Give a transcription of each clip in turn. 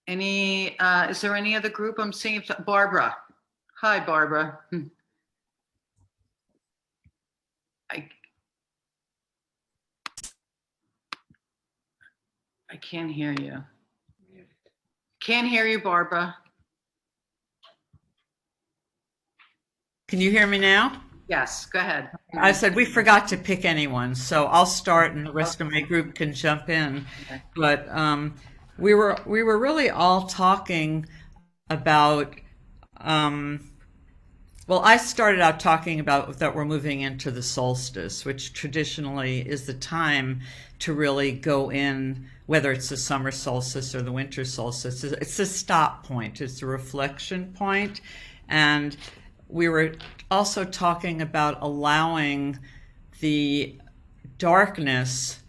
Is there any other group I'm seeing? Barbara. Hi, Barbara. I can't hear you. Can't hear you, Barbara. Can you hear me now? Yes, go ahead. I said we forgot to pick anyone, so I'll start and the rest of my group can jump in. Okay. But we were really all talking about well, I started out talking about that we're moving into the solstice, which traditionally is the time to really go in, whether it's the summer solstice or the winter solstice. It's a stop point, it's a reflection point. And we were also talking about allowing the darkness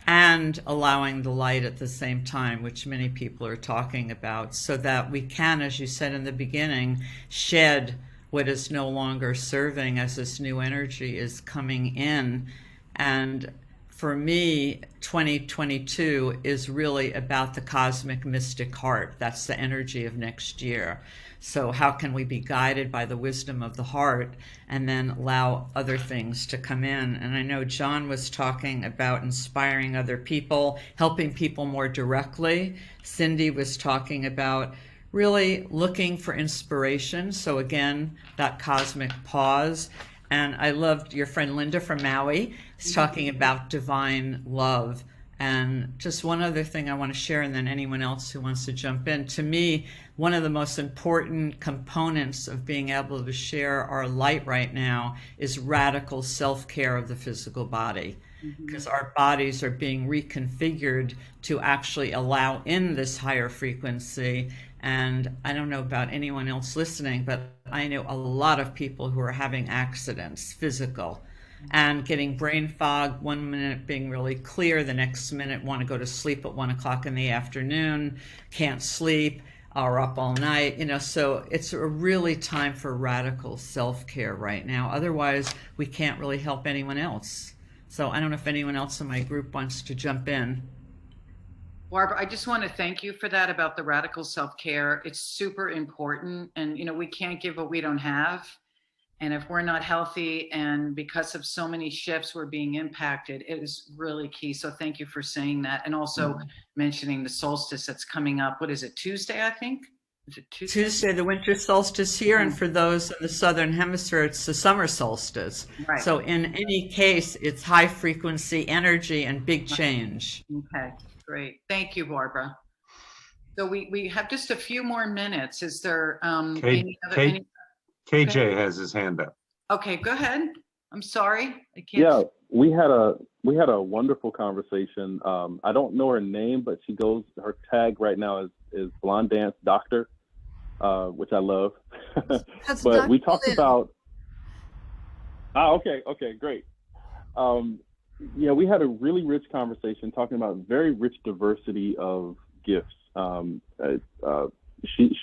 and allowing the light at the same time, which many people are talking about, so that we can, as you said in the beginning, shed what is no longer serving as this new energy is coming in. And for me, 2022 is really about the cosmic mystic heart. That's the energy of next year. So how can we be guided by the wisdom of the heart and then allow other things to come in? And I know John was talking about inspiring other people, helping people more directly. Cindy was talking about really looking for inspiration. So again, that cosmic pause. And I loved your friend Linda from Maui is talking about divine love. And just one other thing I want to share, and then anyone else who wants to jump in. To me, one of the most important components of being able to share our light right now is radical self-care of the physical body, because our bodies are being reconfigured to actually allow in this higher frequency. And I don't know about anyone else listening, but I know a lot of people who are having accidents, physical, and getting brain fog, 1 minute being really clear, the next minute want to go to sleep at 1 o'clock in the afternoon, can't sleep, are up all night, so it's a really time for radical self-care right now. Otherwise, we can't really help anyone else. So I don't know if anyone else in my group wants to jump in. Barbara, I just want to thank you for that about the radical self-care. It's super important. And, we can't give what we don't have. And if we're not healthy, and because of so many shifts we're being impacted, it is really key. So thank you for saying that. And also mentioning the solstice that's coming up. What is it, Tuesday, I think? Is it Tuesday? Tuesday, the winter solstice here, and for those in the southern hemisphere, it's the summer solstice. Right. So in any case, it's high frequency energy and big change. Okay, great. Thank you, Barbara. So we have just a few more minutes. Is there any other? KJ has his hand up. Okay, go ahead. I'm sorry. I can't. Yeah, we had a wonderful conversation. I don't know her name, but her tag right now is Blonde Dance Doctor, which I love. But we talked about. Okay, great. We had a really rich conversation talking about very rich diversity of gifts.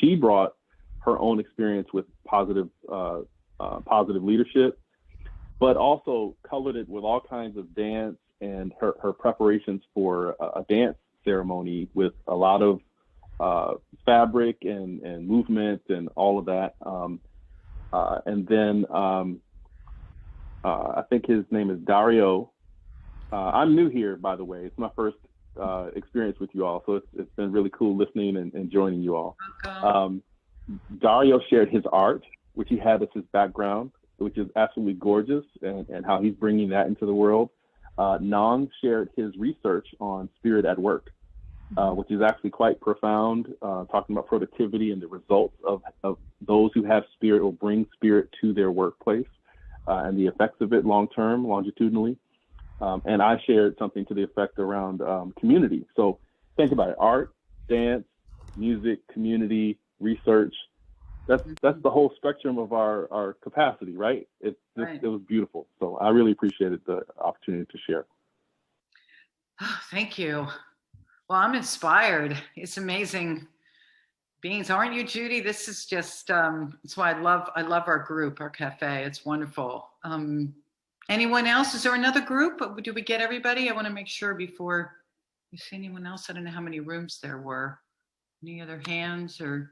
She brought her own experience with positive leadership, but also colored it with all kinds of dance and her preparations for a dance ceremony with a lot of fabric and movement and all of that. And then I think his name is Dario. I'm new here, by the way. It's my first experience with you all, so it's been really cool listening and joining you all. Dario shared his art, which he had as his background, which is absolutely gorgeous, and how he's bringing that into the world. Nong shared his research on spirit at work, which is actually quite profound, talking about productivity and the results of those who have spirit or bring spirit to their workplace, and the effects of it long-term, longitudinally. And I shared something to the effect around community. So think about it: art, dance, music, community, research. That's the whole spectrum of our capacity, right? It was beautiful. So I really appreciated the opportunity to share. Oh, thank you. Well, I'm inspired. It's amazing beings, aren't you, Judy? This is just that's why I love our group, our cafe. It's wonderful. Anyone else? Is there another group? Do we get everybody? I want to make sure before you see anyone else. I don't know how many rooms there were. Any other hands or?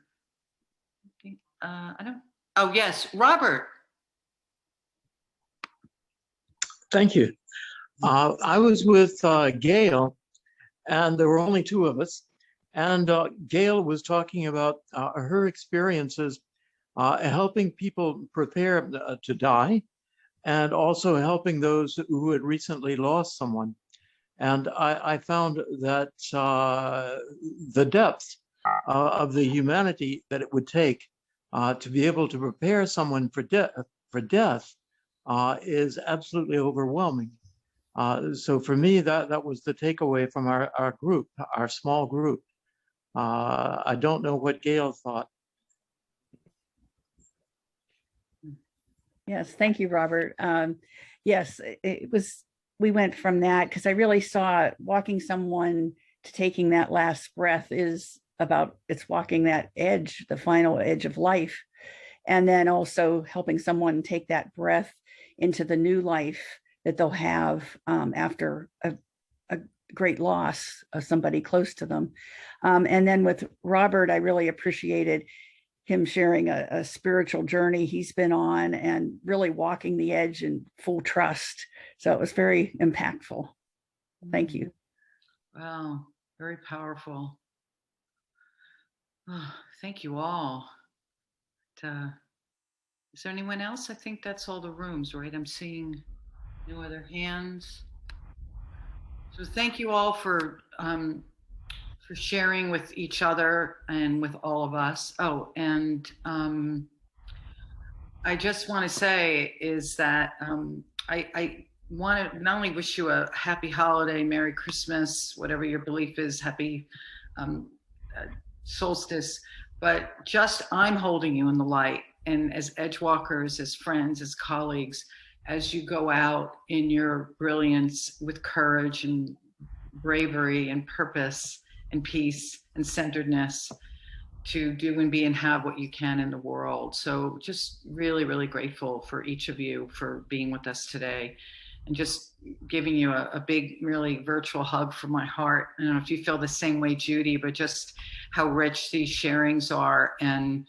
I don't. Oh yes, Robert. Thank you. I was with Gail, and there were only two of us. And Gail was talking about her experiences helping people prepare to die, and also helping those who had recently lost someone. And I found that the depth of the humanity that it would take to be able to prepare someone for death is absolutely overwhelming. So for me, that was the takeaway from our group, our small group. I don't know what Gail thought. Yes, thank you, Robert. Yes, it was, we went from that because I really saw walking someone to taking that last breath is about, it's walking that edge, the final edge of life. And then also helping someone take that breath into the new life that they'll have after a great loss of somebody close to them. And then with Robert, I really appreciated him sharing a spiritual journey he's been on and really walking the edge in full trust. So it was very impactful. Thank you. Wow, very powerful. Oh, thank you all. Is there anyone else? I think that's all the rooms, right? I'm seeing no other hands. So thank you all for sharing with each other and with all of us. Oh, and I just want to say is that I want to not only wish you a happy holiday, Merry Christmas, whatever your belief is, happy solstice, but just I'm holding you in the light. And as Edgewalkers, as friends, as colleagues, as you go out in your brilliance with courage and bravery and purpose and peace and centeredness to do and be and have what you can in the world. So just really, really grateful for each of you for being with us today and just giving you a big, really virtual hug from my heart. I don't know if you feel the same way, Judy, but just how rich these sharings are, and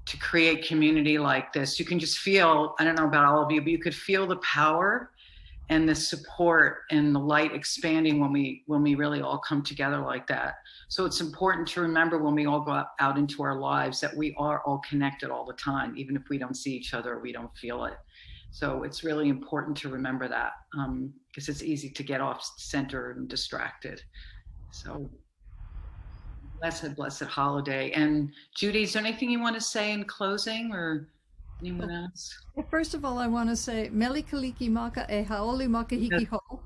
to create community like this, you can just feel, I don't know about all of you, but you could feel the power and the support and the light expanding when we really all come together like that. So it's important to remember when we all go out into our lives that we are all connected all the time, even if we don't see each other or we don't feel it. So it's really important to remember that because it's easy to get off center and distracted. So blessed holiday. And Judy, is there anything you want to say in closing, or anyone else? First of all, I want to say Melikaliki Maka e Haoli Makahiki Ho,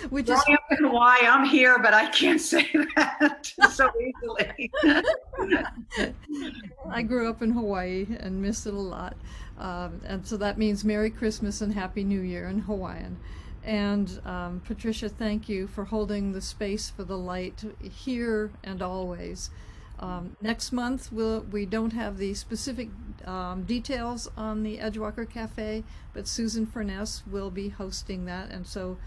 which is in Hawaii. I'm here, but I can't say that so easily. I grew up in Hawaii and missed it a lot. And so that means Merry Christmas and Happy New Year in Hawaiian. And Patricia, thank you for holding the space for the light here and always. Next month, we don't have the specific details on the Edgewalker Cafe, but Susan Furness will be hosting that. And so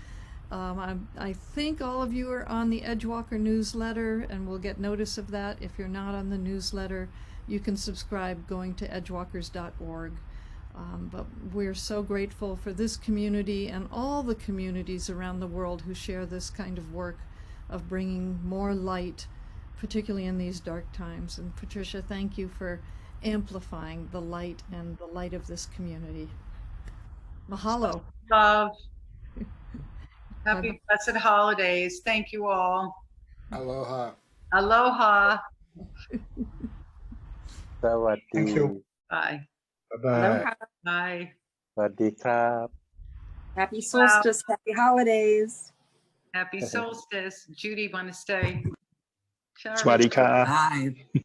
I think all of you are on the Edgewalker newsletter and will get notice of that. If you're not on the newsletter, you can subscribe going to edgewalkers.org. But we're so grateful for this community and all the communities around the world who share this kind of work of bringing more light, particularly in these dark times. And Patricia, thank you for amplifying the light and the light of this community. Mahalo. Love. Happy blessed holidays. Thank you all. Aloha. Aloha. Thank you. Bye. Bye-bye. Bye. สวัสดีครับ Happy solstice, happy holidays. Happy solstice. Judy, want to stay? สวัสดีครับ Bye.